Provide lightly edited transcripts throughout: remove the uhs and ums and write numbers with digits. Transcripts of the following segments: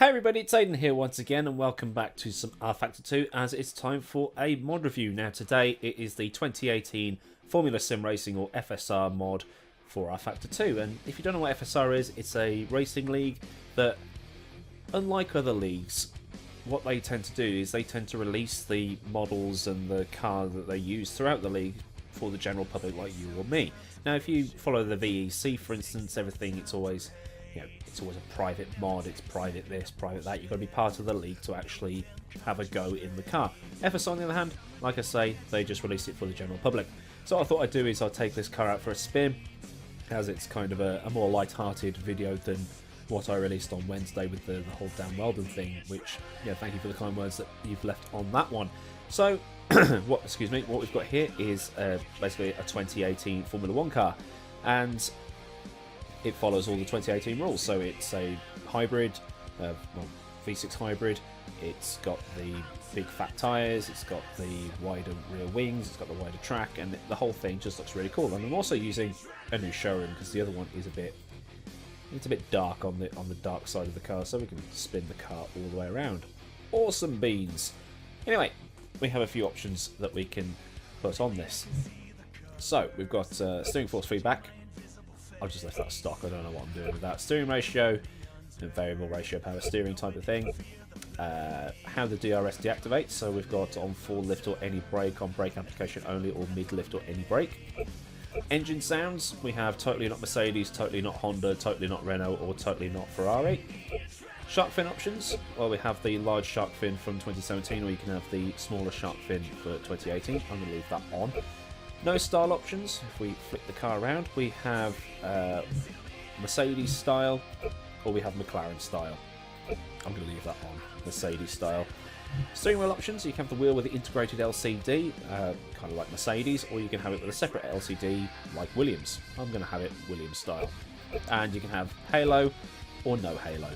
Hey everybody, it's Aidan here once again, and welcome back to some R Factor 2 as it's time for a mod review. Now today it is the 2018 Formula Sim Racing or FSR mod for R Factor 2, and if you don't know what FSR is, it's a racing league that, unlike other leagues, what they tend to do is they tend to release the models and the car that they use throughout the league for the general public like you or me. Now if you follow the VEC, for instance, everything, it's always a private mod, it's private this, private that. You've got to be part of the league to actually have a go in the car. FSR on the other hand, like I say, they just release it for the general public. So what I thought I'd do is I'll take this car out for a spin, as it's kind of a more light-hearted video than what I released on Wednesday with the whole damn Melbourne thing, which, yeah, thank you for the kind words that you've left on that one. So, what we've got here is basically a 2018 Formula 1 car, and it follows all the 2018 rules. So it's a hybrid, V6 hybrid. It's got the big fat tyres, it's got the wider rear wings, it's got the wider track, and the whole thing just looks really cool. And I'm also using a new showroom because the other one is a bit dark on the dark side of the car, so we can spin the car all the way around. Awesome beans. Anyway, we have a few options that we can put on this. So we've got steering force feedback. I've just left that stock, I don't know what I'm doing with that. Steering ratio, variable ratio power steering type of thing. How the DRS deactivates, so we've got on full lift or any brake, on brake application only, or mid lift or any brake. Engine sounds, we have totally not Mercedes, totally not Honda, totally not Renault, or totally not Ferrari. Shark fin options, well, we have the large shark fin from 2017, or you can have the smaller shark fin for 2018. I'm going to leave that on. No style options. If we flip the car around, we have Mercedes style, or we have McLaren style. I'm going to leave that on, Mercedes style. Steering wheel options, you can have the wheel with the integrated LCD, kind of like Mercedes, or you can have it with a separate LCD like Williams. I'm going to have it Williams style. And you can have halo or no halo.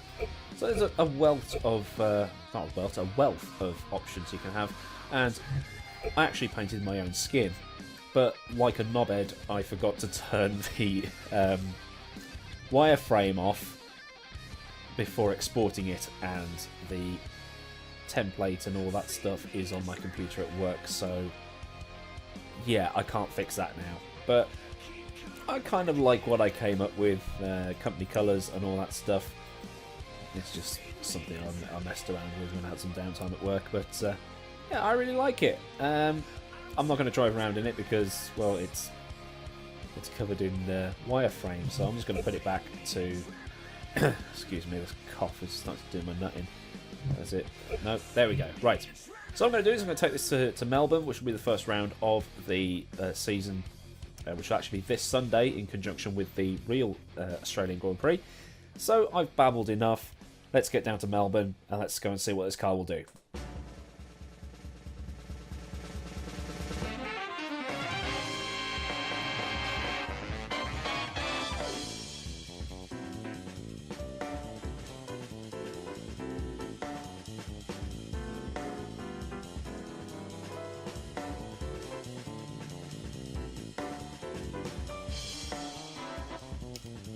So there's a wealth of, a wealth of options you can have. And I actually painted my own skin. But like a knobhead, I forgot to turn the wireframe off before exporting it, and the template and all that stuff is on my computer at work, so yeah, I can't fix that now. But I kind of like what I came up with, company colours and all that stuff. It's just something I messed around with when I had some downtime at work, but yeah, I really like it. I'm not going to drive around in it because, well, it's covered in wireframe, so I'm just going to put it back to... Excuse me, this cough has started to do my nutting. That's it. No, there we go. Right. So what I'm going to do is I'm going to take this to Melbourne, which will be the first round of the season, which will actually be this Sunday in conjunction with the real Australian Grand Prix. So I've babbled enough. Let's get down to Melbourne and let's go and see what this car will do.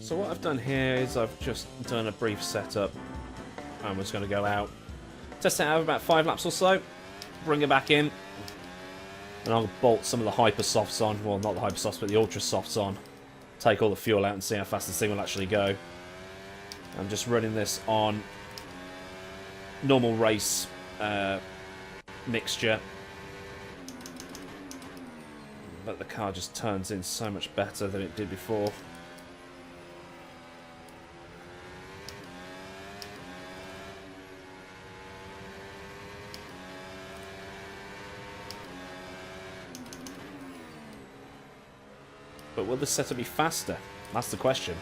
So what I've done here is I've just done a brief setup. I'm just going to go out, test it out about 5 laps or so, bring it back in, and I'll bolt some of the hyper softs on. Well, not the hyper softs, but the ultra softs on. Take all the fuel out and see how fast this thing will actually go. I'm just running this on normal race mixture, but the car just turns in so much better than it did before. But will this setup be faster? That's the question.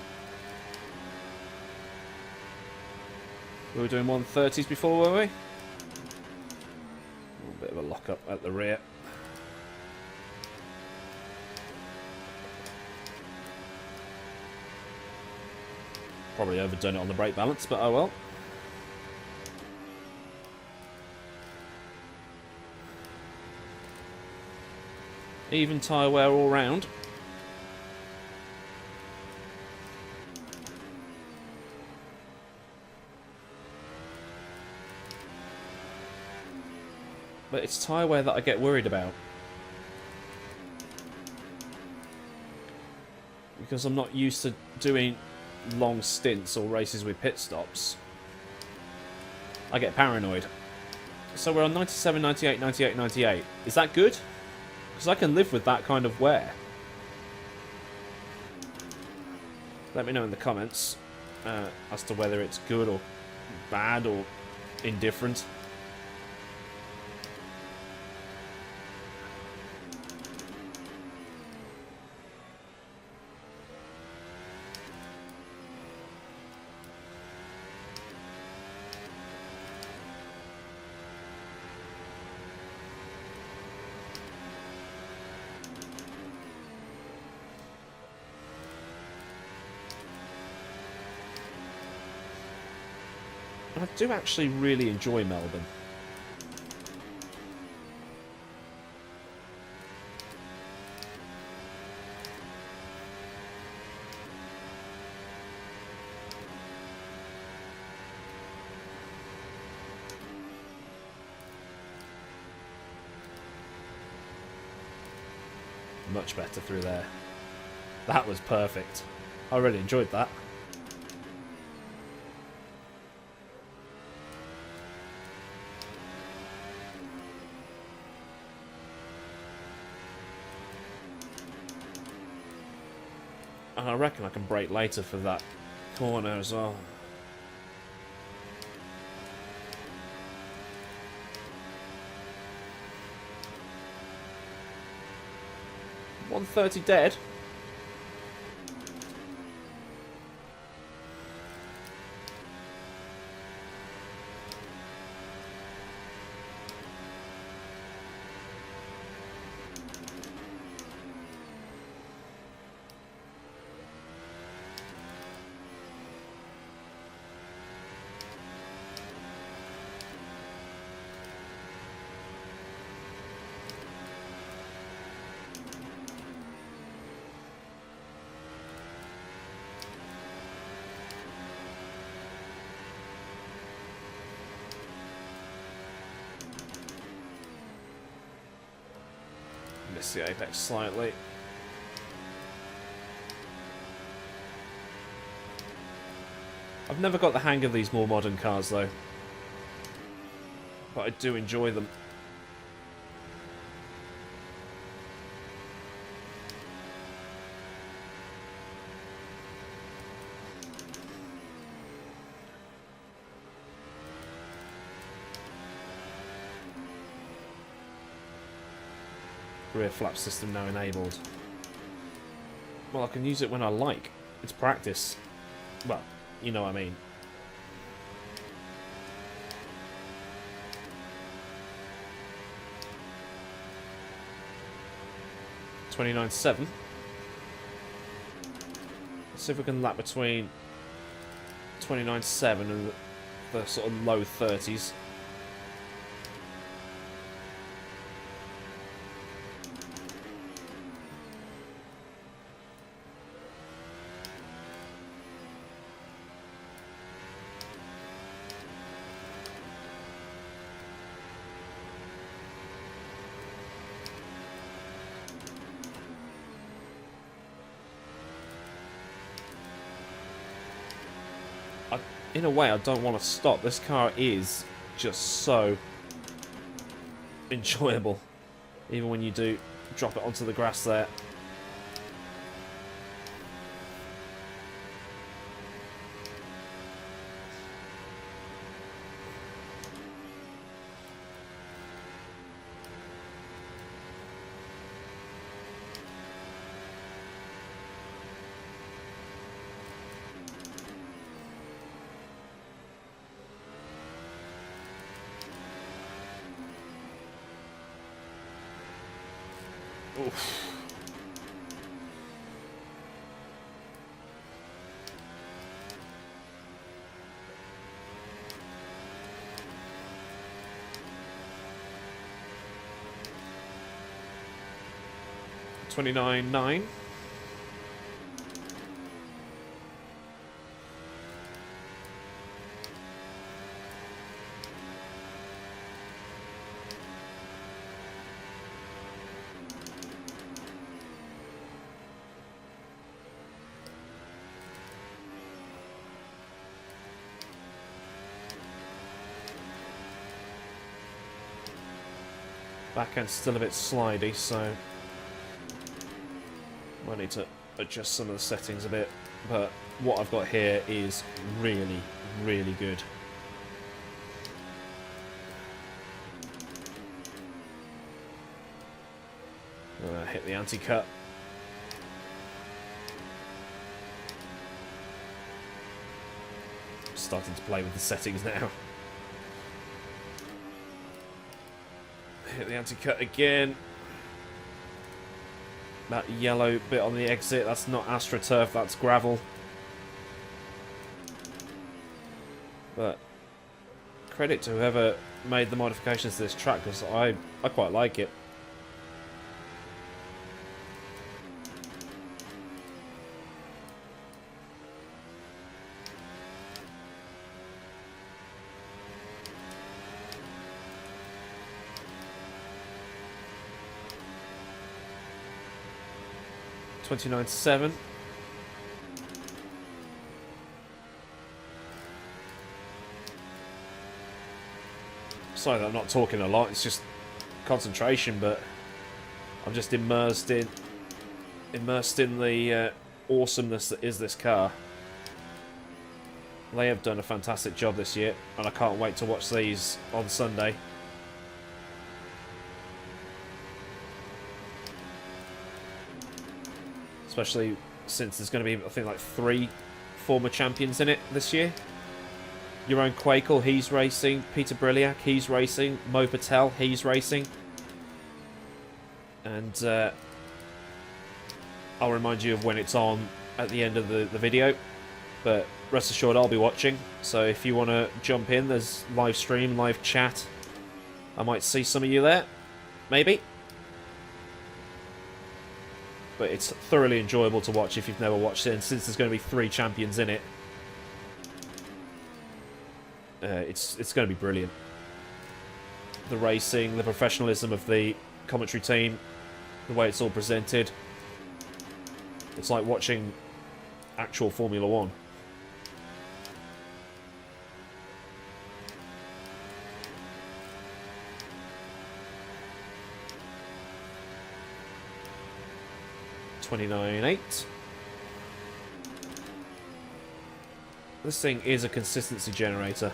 We were doing 130s before, were we? A little bit of a lock-up at the rear. Probably overdone it on the brake balance, but oh well. Even tyre wear all round. But it's tyre wear that I get worried about. Because I'm not used to doing long stints or races with pit stops. I get paranoid. So we're on 97, 98, 98, 98. Is that good? Because I can live with that kind of wear. Let me know in the comments as to whether it's good or bad or indifferent. I do actually really enjoy Melbourne. Much better through there. That was perfect. I really enjoyed that. And I reckon I can brake later for that corner as well. .130 dead. Miss the apex slightly. I've never got the hang of these more modern cars though, but I do enjoy them. Rear flap system now enabled. Well, I can use it when I like. It's practice. Well, you know what I mean. .29.7. Let's see if we can lap between 29.7 and the sort of low 30s. In a way, I don't want to stop. This car is just so enjoyable. Even when you do drop it onto the grass there. Oof. .29.9. Backhand's still a bit slidey, so might need to adjust some of the settings a bit. But what I've got here is really, really good. Hit the anti-cut. Starting to play with the settings now. Hit the anti-cut again. That yellow bit on the exit, that's not AstroTurf, that's gravel. But credit to whoever made the modifications to this track, because I quite like it. .29.7. Sorry that I'm not talking a lot, it's just concentration, but I'm just immersed in the awesomeness that is this car. They have done a fantastic job this year, and I can't wait to watch these on Sunday. Especially since there's going to be, I think, like 3 former champions in it this year. Your own Quakel, he's racing. Peter Briliak, he's racing. Mo Patel, he's racing. And I'll remind you of when it's on at the end of the video. But rest assured, I'll be watching. So if you want to jump in, there's live stream, live chat. I might see some of you there. Maybe. But it's thoroughly enjoyable to watch if you've never watched it, and since there's going to be 3 champions in it, it's going to be brilliant. The racing, the professionalism of the commentary team, the way it's all presented, it's like watching actual Formula 1. .29.8. This thing is a consistency generator.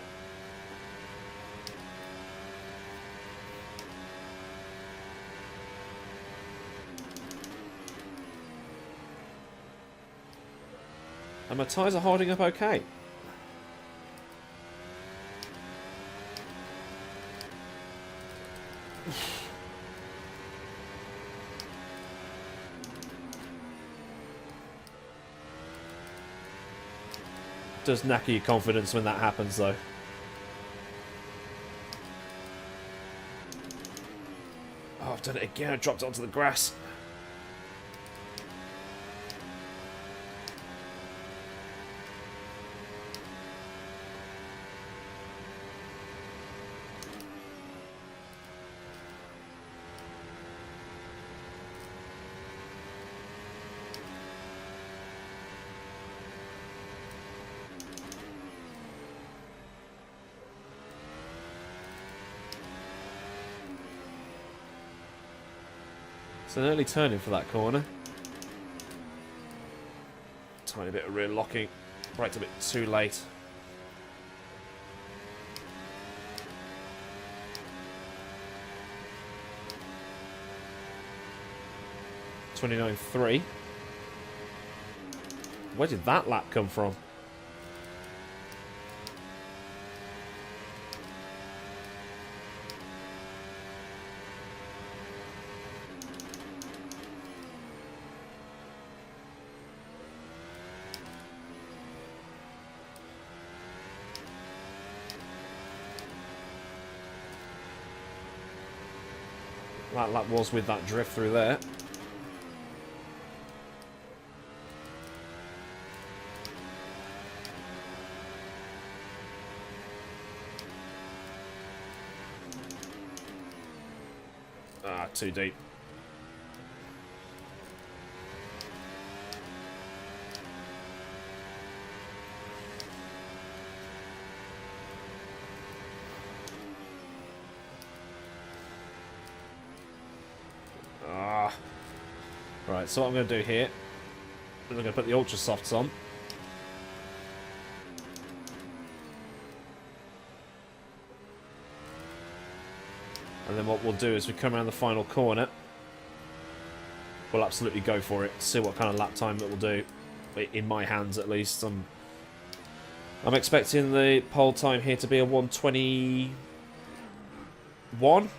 And my tyres are holding up okay. Does knacker your confidence when that happens, though. Oh, I've done it again. I dropped onto the grass. It's an early turning for that corner. Tiny bit of rear locking. Braked a bit too late. .29.3. Where did that lap come from? That lap was with that drift through there. Ah, too deep. Right, so what I'm going to do here is I'm going to put the Ultra Softs on. And then what we'll do is we come around the final corner. We'll absolutely go for it. See what kind of lap time it will do. In my hands, at least. I'm expecting the pole time here to be a 121.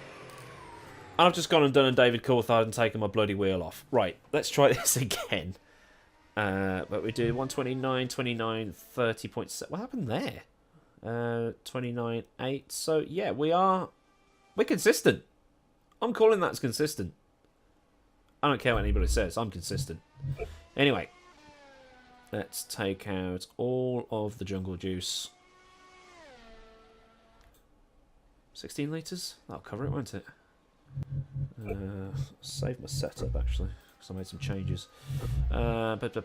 And I've just gone and done a David Coulthard and taken my bloody wheel off. Right, let's try this again. But we do 129, 29, 30.7. What happened there? 29.8. So, yeah, we're consistent. I'm calling that as consistent. I don't care what anybody says. I'm consistent. Anyway, let's take out all of the jungle juice. 16 litres? That'll cover it, won't it? Save my setup, actually, because I made some changes. What do I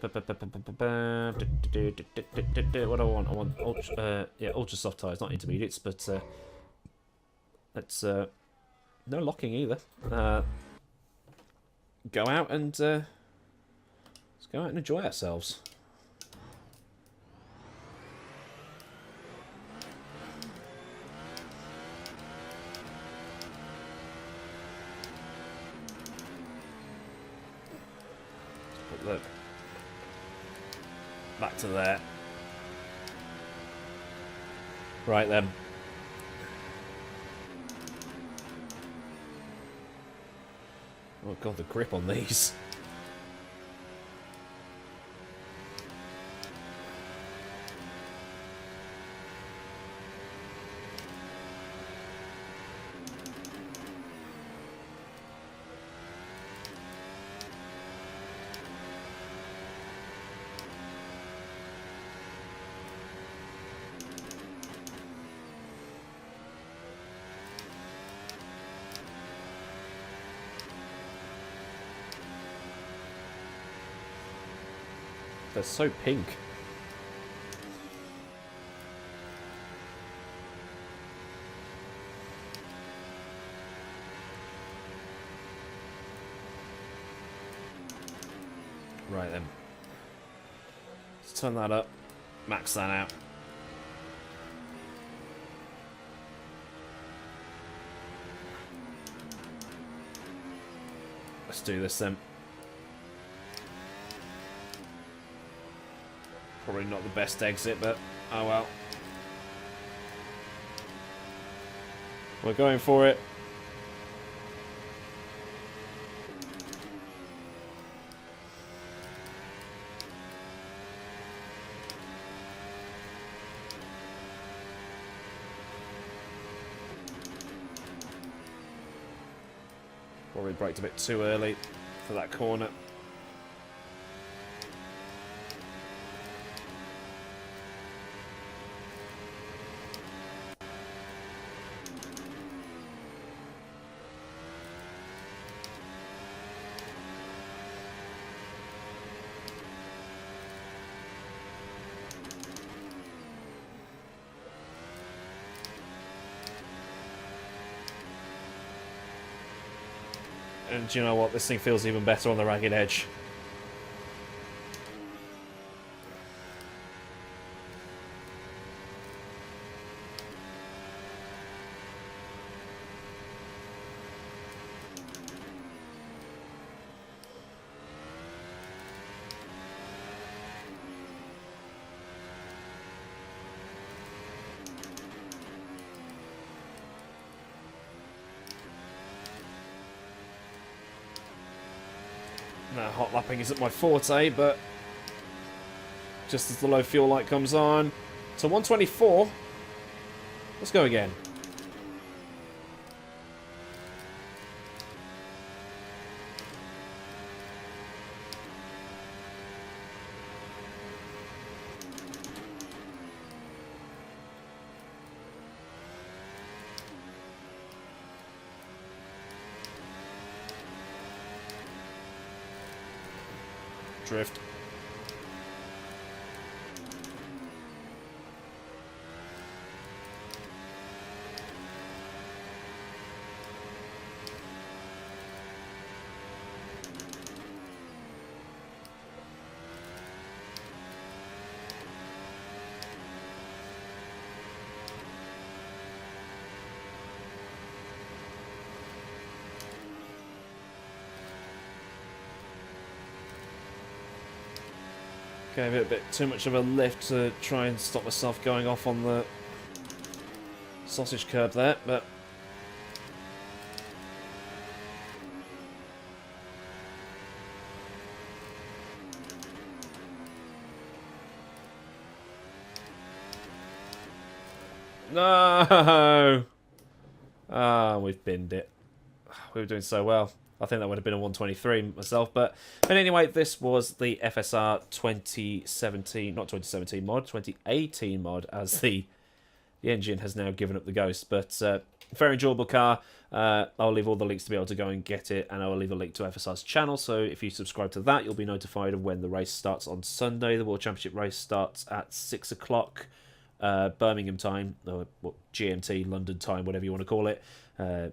want? I want ultra soft tyres, not intermediates, but let's no locking either. Go out and let's go out and enjoy ourselves. Look, back to there. Right then. Oh god, the grip on these. They're so pink. Right then. Let's turn that up. Max that out. Let's do this then. Probably not the best exit, but oh well. We're going for it. Probably braked a bit too early for that corner. And do you know what? This thing feels even better on the ragged edge. No, hot lapping isn't my forte, but just as the low fuel light comes on, to 124. Let's go again. Drift. Gave it a bit too much of a lift to try and stop myself going off on the sausage curb there, but no! Ah, we've binned it. We were doing so well. I think that would have been a 123 myself. But anyway, this was the FSR 2017, not 2017 mod, 2018 mod, as the engine has now given up the ghost. But very enjoyable car. I'll leave all the links to be able to go and get it, and I'll leave a link to FSR's channel. So if you subscribe to that, you'll be notified of when the race starts on Sunday. The World Championship race starts at 6 o'clock. Birmingham time, or GMT, London time, whatever you want to call it,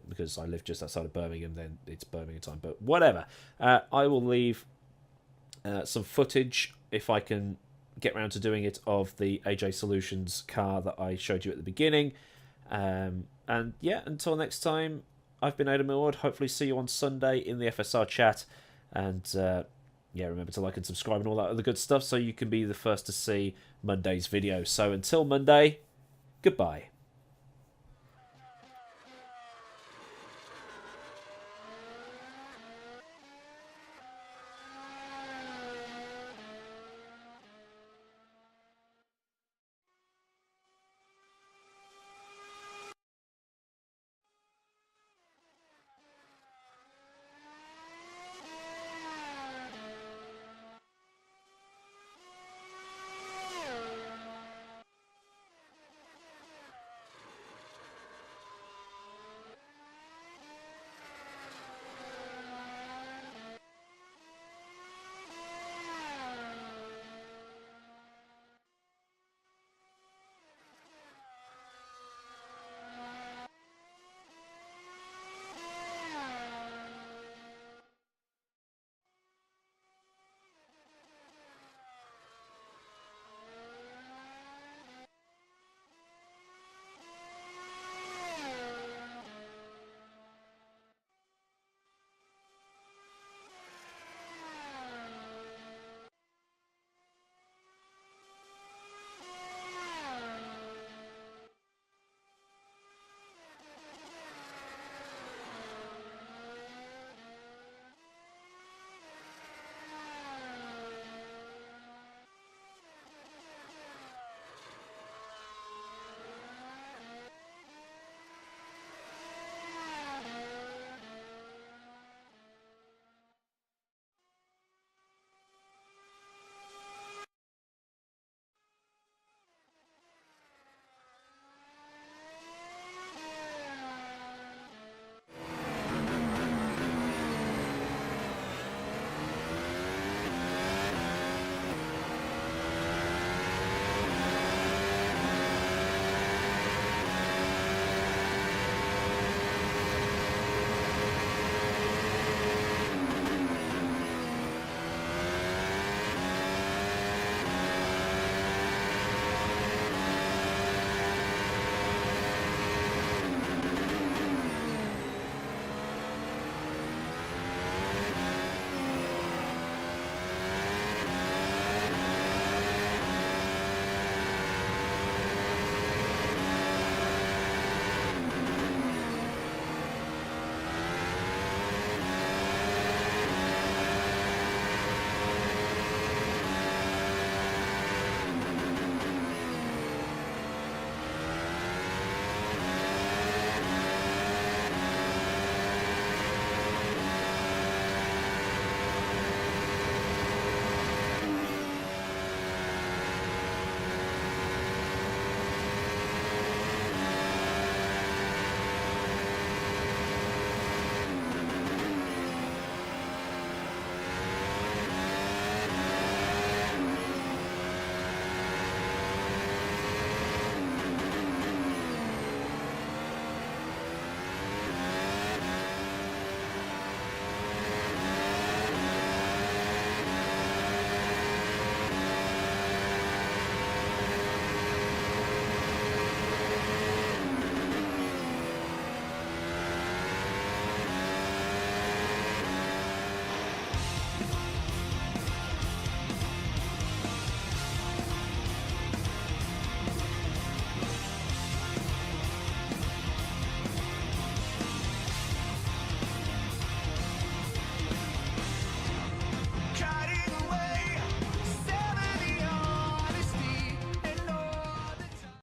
because I live just outside of Birmingham, then it's Birmingham time, but whatever. I will leave some footage, if I can get around to doing it, of the AJ Solutions car that I showed you at the beginning. And yeah, until next time, I've been Adam Millward. Hopefully see you on Sunday in the FSR chat, and yeah, remember to like and subscribe and all that other good stuff so you can be the first to see Monday's video. So until Monday, goodbye.